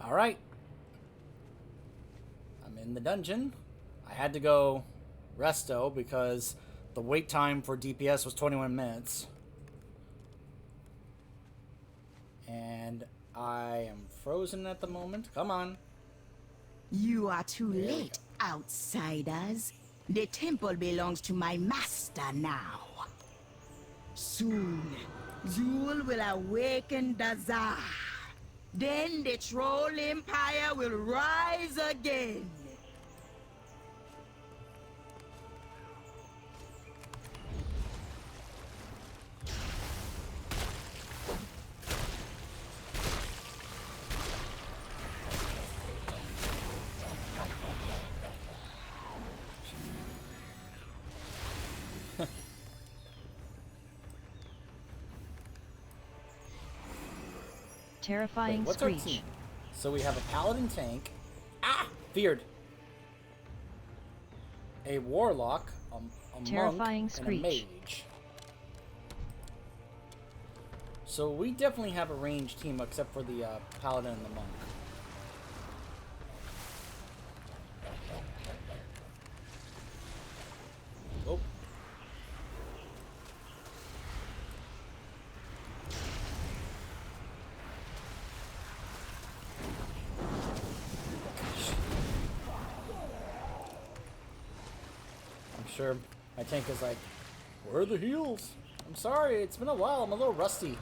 Alright. I'm in the dungeon. I had to go resto because the wait time for DPS was 21 minutes. And I am frozen at the moment. Come on. You are too late, outsiders. The temple belongs to my master now. Soon, Zul will awaken Dazar. Then the Troll Empire will rise again. Terrifying Wait, what's our screech. team? So we have a paladin tank. Ah! Feared. A warlock, a Terrifying monk, screech. and a mage. So we definitely have a ranged team except for the paladin and the monk. Oh. I'm sure my tank is like, where are the heals? I'm sorry, it's been a while, I'm a little rusty.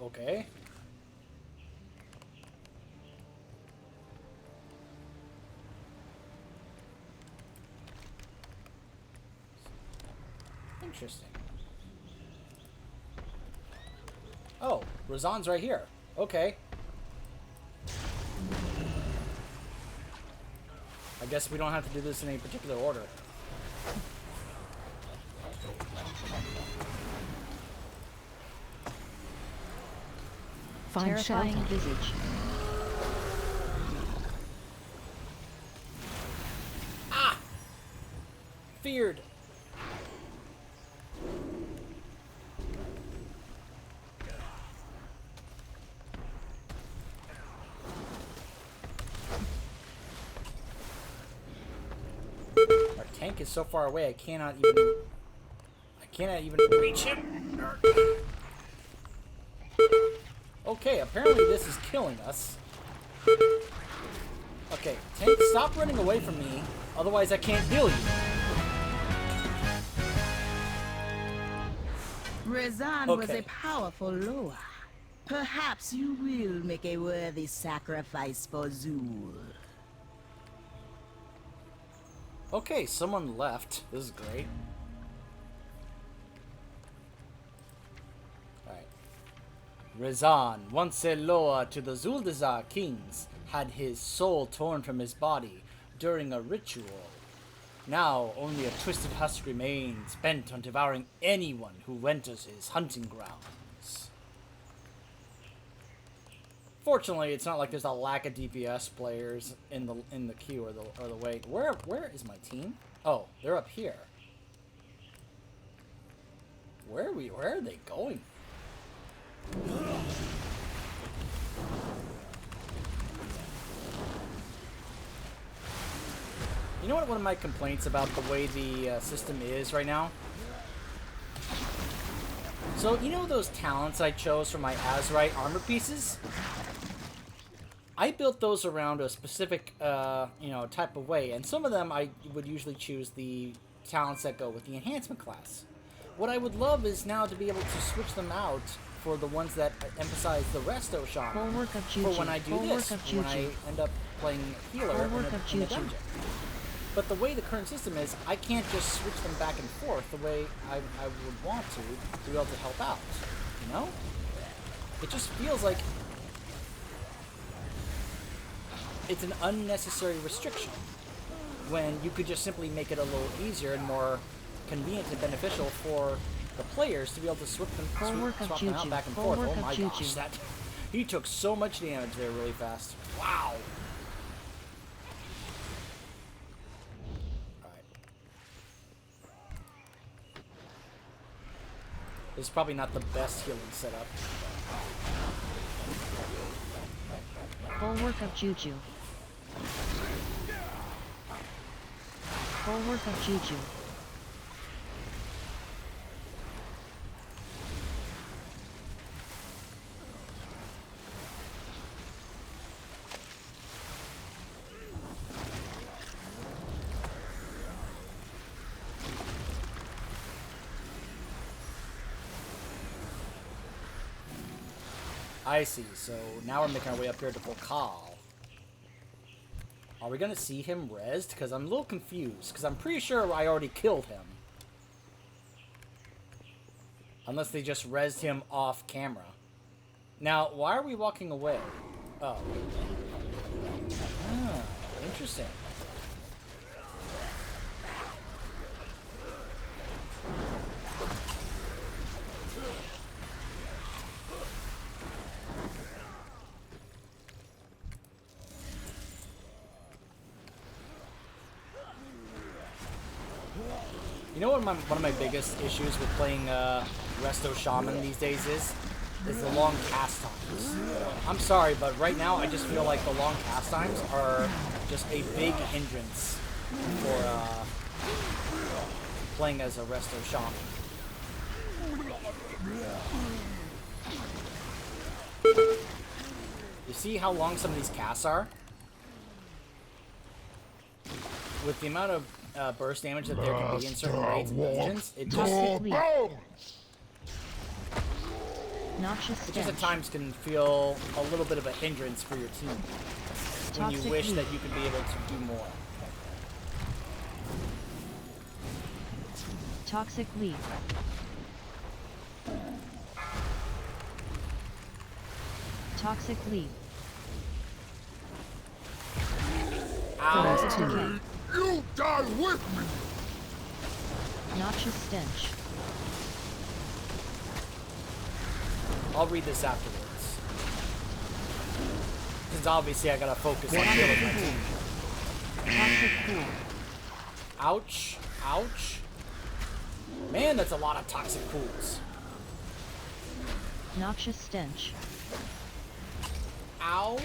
Okay. Interesting. Oh, Razan's right here. Okay. I guess we don't have to do this in any particular order. Find Terrifying shelter. visage. Ah! Feared. Our tank is so far away I cannot even reach him. Okay, apparently this is killing us. Okay, tank, stop running away from me, otherwise I can't heal you. Rezan was Okay. a powerful Loa. Perhaps you will make a worthy sacrifice for Zul. Okay, someone left. This is great. Alright. Rezan, once a Loa to the Zuldazar kings, had his soul torn from his body during a ritual. Now only a twisted husk remains, bent on devouring anyone who enters his hunting grounds. Fortunately, it's not like there's a lack of DPS players in the queue or the wait. Where is my team? Oh, they're up here. Where are they going? You know what one of my complaints about the way the system is right now? So, you know those talents I chose for my Azurite armor pieces? I built those around a specific, type of way, and some of them I would usually choose the talents that go with the enhancement class. What I would love is now to be able to switch them out for the ones that emphasize the resto shaman Bulwark of for Juju. when I do Bulwark this, of when I Juju. end up playing healer Bulwark in of a Juju. dungeon. But the way the current system is, I can't just switch them back and forth the way I would want to be able to help out, you know? It just feels like it's an unnecessary restriction when you could just simply make it a little easier and more convenient and beneficial for the players to be able to swap them out back and forth. Oh my gosh, he took so much damage there really fast. Wow. This is probably not the best healing setup. Bulwark of Juju. Bulwark of Juju. I see, so now we're making our way up here to Volcal. Are we gonna see him rezzed? Because I'm a little confused, because I'm pretty sure I already killed him. Unless they just rezzed him off camera. Now, why are we walking away? Oh. Ah, interesting. You know what one of my biggest issues with playing Resto Shaman these days is the long cast times. I'm sorry, but right now I just feel like the long cast times are just a big hindrance for playing as a Resto Shaman. You see how long some of these casts are? With the amount of burst damage that there can be in certain raids and dungeons, it just at times can feel a little bit of a hindrance for your team when you wish that you could be able to do more. Toxic leaf. Toxic leaf. Ow. You die with me! Noxious stench. I'll read this afterwards. Because obviously I gotta focus on killing my team. Toxic pool. Ouch. Ouch. Man, that's a lot of toxic pools. Noxious stench. Ow.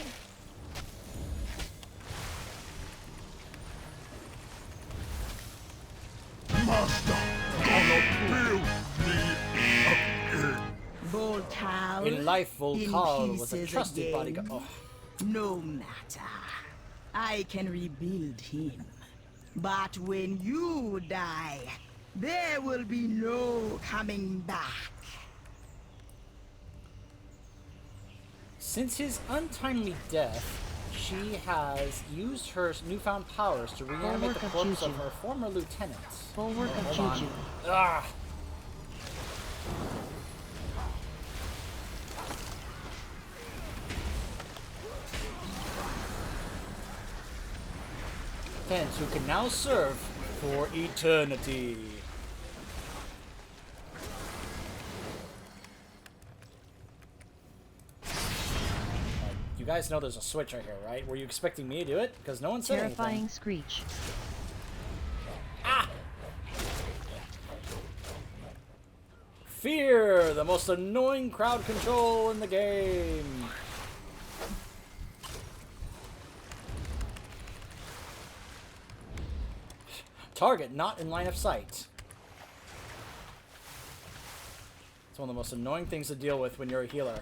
Master, gonna build me again. Volcal. In life, Volcal in was a pieces trusted again. bodyguard. Oh. No matter. I can rebuild him. But when you die, there will be no coming back. Since his untimely death, she has used her newfound powers to reanimate the Bulwark of corpse of Juju. her former lieutenant. Bulwark of Hold on. Juju. Ah. Lieutenants who can now serve for eternity. You guys know there's a switch right here, right? Were you expecting me to do it? Because no one said Terrifying anything. screech. Ah! Fear, the most annoying crowd control in the game. Target not in line of sight. It's one of the most annoying things to deal with when you're a healer.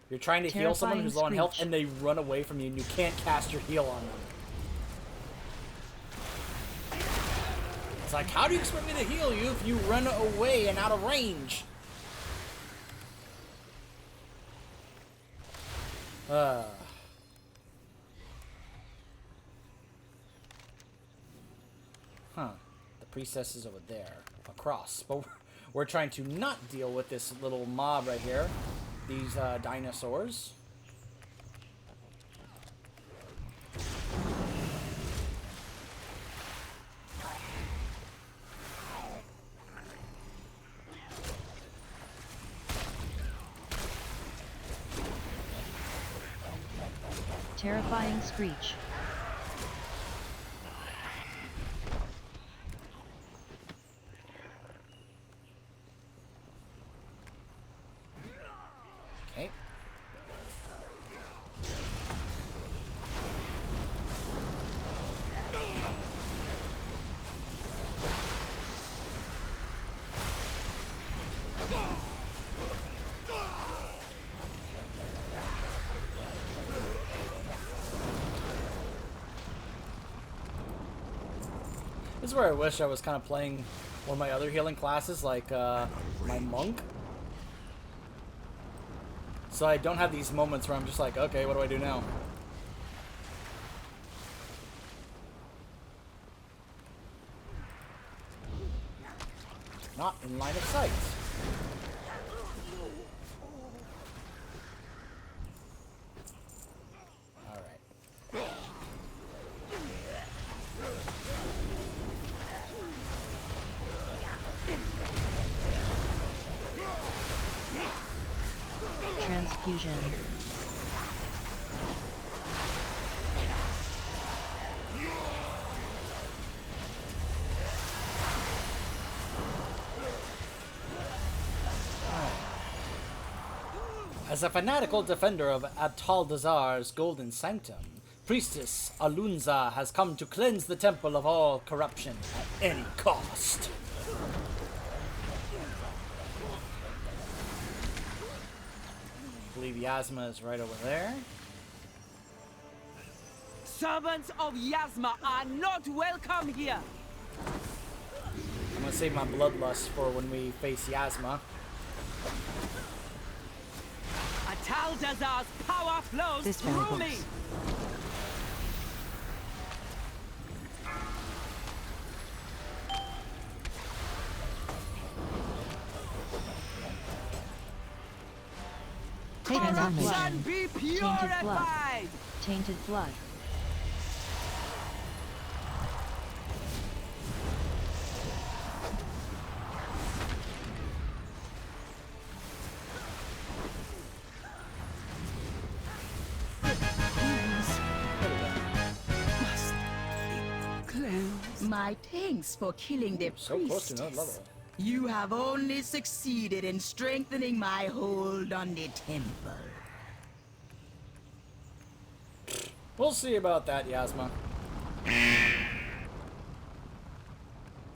You're trying to heal someone who's low on health and they run away from you and you can't cast your heal on them. It's like, how do you expect me to heal you if you run away and out of range? Huh. The priestess is over there. Across. But we're trying to not deal with this little mob right here. These dinosaurs. Terrifying screech. This is where I wish I was kind of playing one of my other healing classes, like my monk. So I don't have these moments where I'm just like, okay, what do I do now? Not in line of sight. Alright. Transfusion. As a fanatical defender of Abtaldazar's golden sanctum, Priestess Alunza has come to cleanse the temple of all corruption at any cost. I believe Yasma is right over there. Servants of Yasma are not welcome here. I'm gonna save my bloodlust for when we face Yasma. Ataldazar's power flows This through very me. close. Corruption Transformation. be Tainted blood. purified. Tainted blood. My thanks for killing the So close to another priestess. level. You have only succeeded in strengthening my hold on the temple. We'll see about that, Yasma. I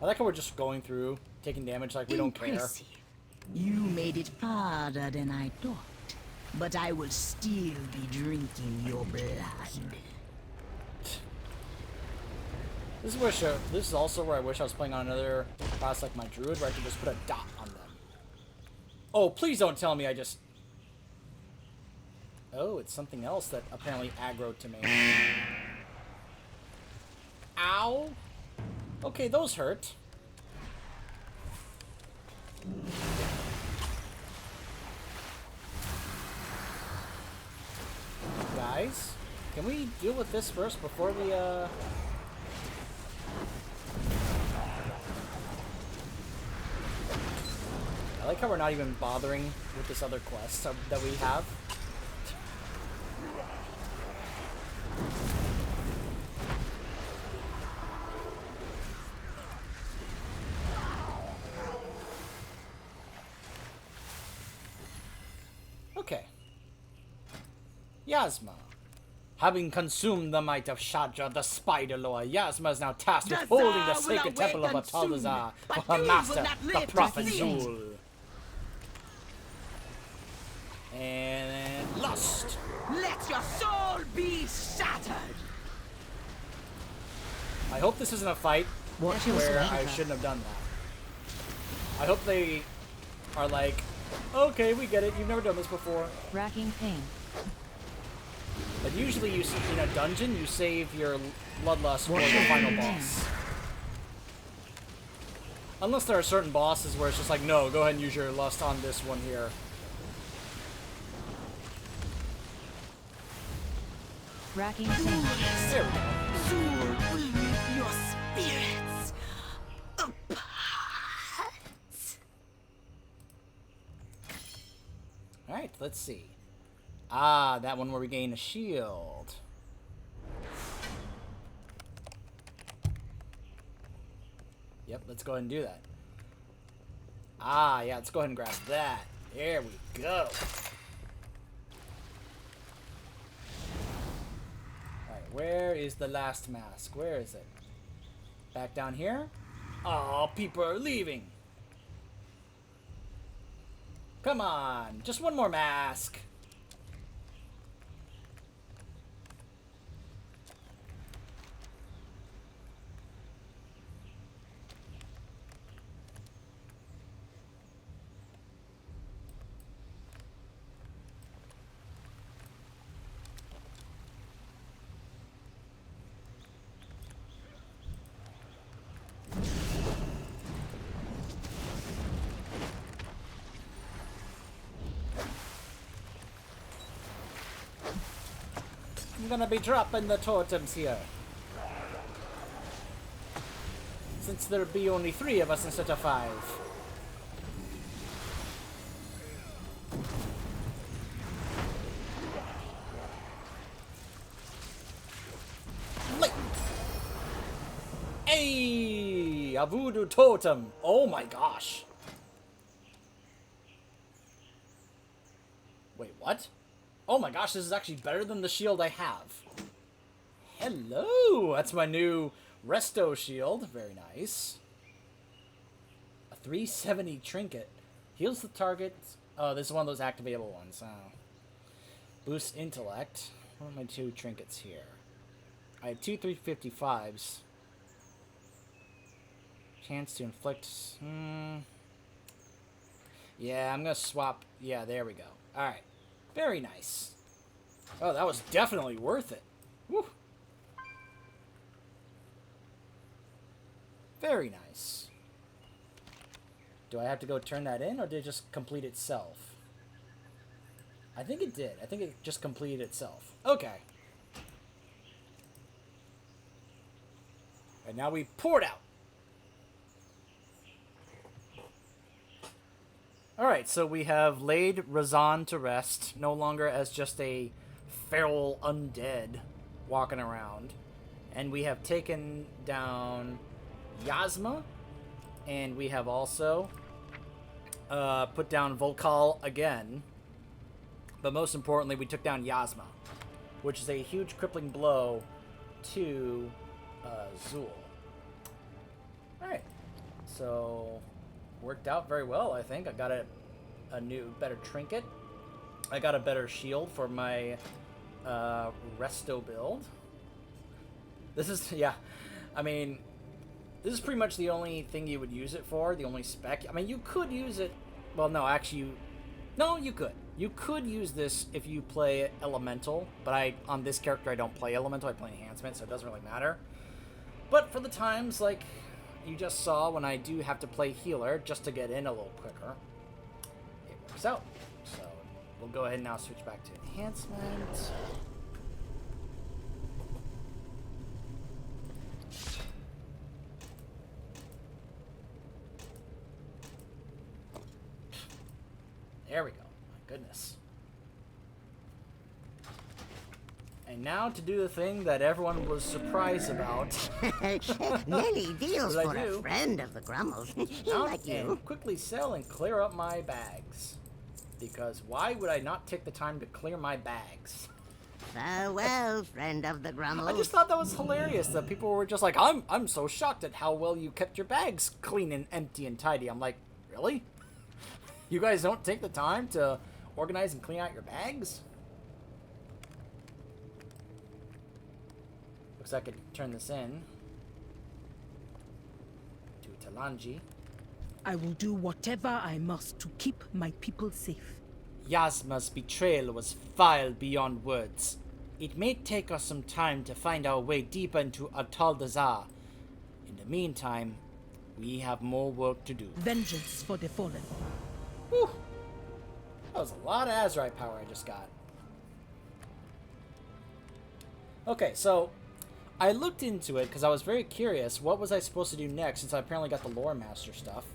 like how we're just going through, taking damage like we don't care. Impressive. You made it farther than I thought, but I will still be drinking your blood. This is also where I wish I was playing on another class like my druid, where I could just put a dot on them. Oh, please don't tell me I just... Oh, it's something else that apparently aggroed to me. Ow! Okay, those hurt. Guys, can we deal with this first before we, I like how we're not even bothering with this other quest that we have. Okay. Yasma. Having consumed the might of Shadra, the Spider Lord, Yasma is now tasked with The holding the Tsar will sacred temple of awaken soon, Ataldazar but for her you will master, not the live to Prophet see it. Zul. And then Lust. Let your soul be shattered! I hope this isn't a fight What you where say, I Shiva? shouldn't have done that. I hope they are like, okay, we get it, you've never done this before. Racking pain. But usually you in a dungeon, you save your bloodlust for the final boss. Unless there are certain bosses where it's just like, no, go ahead and use your lust on this one here. Racking pain. There we go. Zul will rip your spirits apart. Alright, let's see. Ah, that one where we gain a shield. Yep, let's go ahead and do that. Ah, yeah, let's go ahead and grab that. There we go. Alright, where is the last mask? Where is it? Back down here? Oh, people are leaving. Come on, just one more mask. gonna be dropping the totems here. Since there be only 3 of us instead of 5. Like, hey, a voodoo totem. Oh my gosh. Wait, what? Oh my gosh, this is actually better than the shield I have. Hello! That's my new resto shield. Very nice. A 370 trinket. Heals the target. Oh, this is one of those activatable ones. Oh. Boosts intellect. What are my 2 trinkets here? I have 2 355s. Chance to inflict... Yeah, I'm gonna swap... Yeah, there we go. Alright. Very nice. Oh, that was definitely worth it. Woo. Very nice. Do I have to go turn that in, or did it just complete itself? I think it did. I think it just completed itself. Okay. And now we pour it out. Alright, so we have laid Razan to rest, no longer as just a feral undead walking around. And we have taken down Yasma, and we have also put down Volkal again. But most importantly, we took down Yasma, which is a huge crippling blow to Zool. Alright, so... worked out very well, I think. I got a new, better trinket. I got a better shield for my resto build. This is, yeah, I mean, this is pretty much the only thing you would use it for, the only spec. I mean, you could use it, well, no, actually, no, you could. You could use this if you play Elemental, but on this character, I don't play Elemental, I play Enhancement, so it doesn't really matter. But for the times, like... you just saw when I do have to play healer just to get in a little quicker. It works out. So we'll go ahead and now switch back to enhancement. There we go. My goodness. And now to do the thing that everyone was surprised about. Many deals What for I a do? friend of the Grummels. Now like you. and quickly sell and clear up my bags. Because why would I not take the time to clear my bags? Farewell, friend of the Grummels. I just thought that was hilarious that people were just like, I'm so shocked at how well you kept your bags clean and empty and tidy. I'm like, really? You guys don't take the time to organize and clean out your bags? Looks like I could turn this in to Talanji. I will do whatever I must to keep my people safe. Yasma's betrayal was vile beyond words. It may take us some time to find our way deeper into Ataldazar. In the meantime, we have more work to do. Vengeance for the fallen. Whew. That was a lot of Azrai power I just got. Okay, so I looked into it because I was very curious. What was I supposed to do next since I apparently got the Lore Master stuff?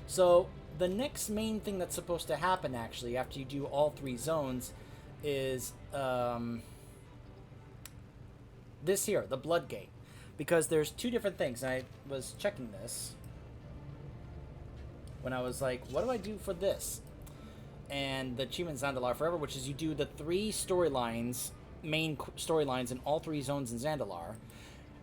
So the next main thing that's supposed to happen actually after you do all 3 zones is this here, the Blood Gate. Because there's 2 different things, and I was checking this when I was like, what do I do for this? And the achievement Zandalar Forever, which is you do the 3 storylines, main storylines in all 3 zones in Zandalar,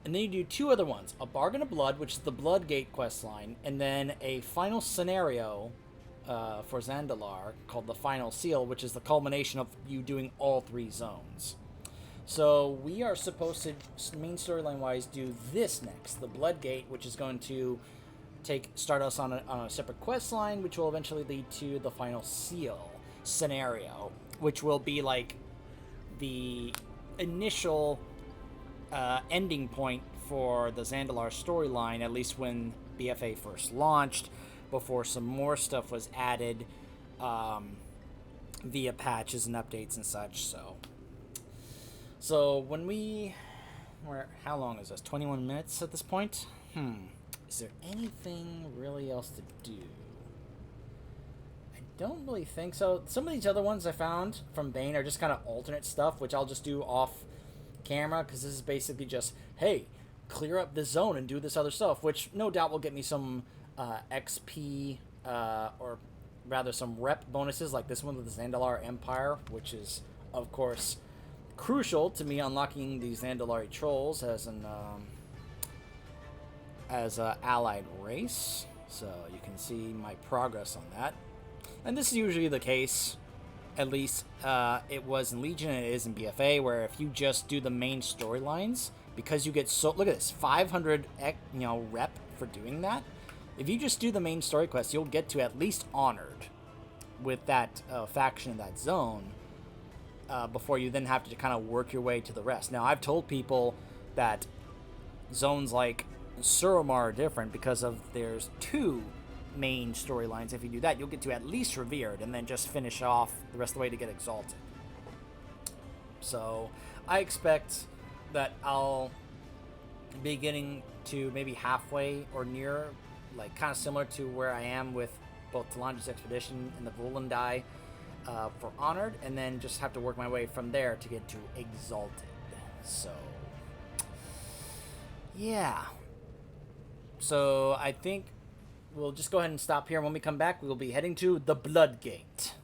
and then you do 2 other ones, a Bargain of Blood, which is the Blood Gate quest line, and then a final scenario for Zandalar called the Final Seal, which is the culmination of you doing all 3 zones. So we are supposed to, main storyline wise, do this next, the Blood Gate, which is going to start us on a separate quest line, which will eventually lead to the Final Seal scenario, which will be like the initial ending point for the Zandalar storyline, at least when BFA first launched, before some more stuff was added via patches and updates and such. So when we... how long is this? 21 minutes at this point? Is there anything really else to do? I don't really think so. Some of these other ones I found from Bane are just kind of alternate stuff, which I'll just do off camera, because this is basically just, hey, clear up this zone and do this other stuff, which no doubt will get me some XP, or rather some rep bonuses, like this one with the Zandalar Empire, which is, of course, crucial to me unlocking the Zandalari trolls as an allied race. So you can see my progress on that, and this is usually the case. At least it was in Legion and it is in BFA, where if you just do the main storylines, because you get so, look at this, 500 rep for doing that. If you just do the main story quest, you'll get to at least Honored with that faction in that zone, before you then have to kind of work your way to the rest. Now, I've told people that zones like Suramar are different because of there's 2 main storylines. If you do that, you'll get to at least Revered and then just finish off the rest of the way to get Exalted. So I expect that I'll be getting to maybe halfway or near, like kind of similar to where I am with both Talandra's Expedition and the Volundai for Honored, and then just have to work my way from there to get to Exalted. So yeah, so I think we'll just go ahead and stop here. When we come back, we will be heading to the Blood Gate.